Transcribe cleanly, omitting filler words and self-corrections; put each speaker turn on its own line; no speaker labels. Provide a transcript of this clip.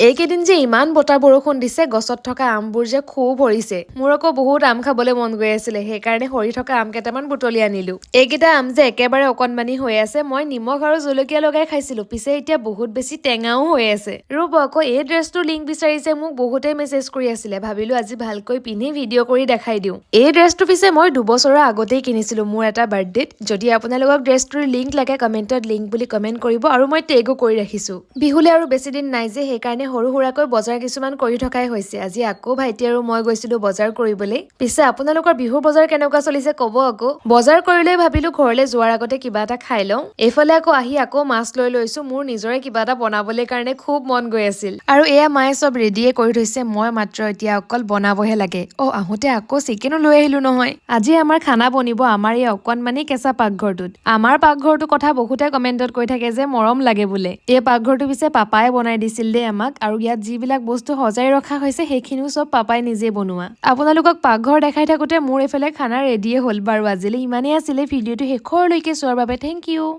এইকেইদিন যে ইমান বতাহ বৰষুণ দিছে গছত থকা আমবোৰ যে খুব সৰিছে মোৰ আকৌ বহুত আম খাবলৈ মন গৈ আছিলে সেইকাৰণে সৰি থকা আম কেইটামান বুটলি আনিলো এইকেইটা আম যে একেবাৰে অকণমানি হৈ আছে মই নিমখ আৰু জলকীয়া লগাই খাইছিলো পিছে এতিয়া বহুত বেছি টেঙাও হৈ আছে ৰ'ব আকৌ এই ড্ৰেছটোৰ লিংক বিচাৰিছে মোক বহুতেই মেছেজ কৰি আছিলে ভাবিলো আজি ভালকৈ পিন্ধি ভিডিঅ' কৰি দেখাই দিওঁ এই ড্ৰেছটো পিছে মই 2 বছৰৰ আগতেই কিনিছিলো মোৰ এটা বাৰ্থডেত যদি আপোনালোকক ড্ৰেছটোৰ লিংক লাগে কমেণ্টত লিংক বুলি কমেণ্ট কৰিব আৰু মই টেগো কৰি ৰাখিছো বিহুলে আৰু বেছি দিন নাই যে সেইকাৰণে সৰু সুৰাকৈ বজাৰ কিছুমান কৰি থকাই হৈছে আজি আকৌ ভাইটি আৰু মই গৈছিলো বজাৰ কৰিবলৈ পিছে আপোনালোকৰ বিহুৰ বজাৰ কেনেকুৱা চলিছে ক'ব আকৌ বজাৰ কৰিলৈ ভাবিলো ঘৰলৈ যোৱাৰ আগতে কিবা এটা খাই লওঁ এইফালে আকৌ আহি আকৌ মাছ লৈ লৈছো মোৰ নিজৰে কিবা এটা বনাবলৈ কাৰণে খুব মন গৈ আছিল আৰু এয়া মায়ে চব ৰেডিয়ে কৰি থৈছে মই মাত্ৰ এতিয়া অকল বনাবহে লাগে আহোঁতে আকৌ চিকেনো লৈ আহিলো নহয় আজি আমাৰ খানা বনিব আমাৰ এই অকণমানি কেঁচা পাকঘৰটোত আমাৰ পাকঘৰটোৰ কথা বহুতে কমেণ্টত কৈ থাকে যে মৰম লাগে বোলে এই পাকঘৰটো পিছে পাপাই বনাই দিছিল দেই আমাক আৰু ইয়াত যিবিলাক বস্তু সজাই ৰখা হৈছে সেইখিনিও চব পাপাই নিজে বনোৱা আপোনালোকক পাকঘৰ দেখাই থাকোতে মোৰ এইফালে খানা ৰেডিয়ে হ'ল বাৰু আজিলৈ ইমানেই আছিলে ভিডিঅ'টো শেষৰলৈকে চোৱাৰ বাবে থেংক ইউ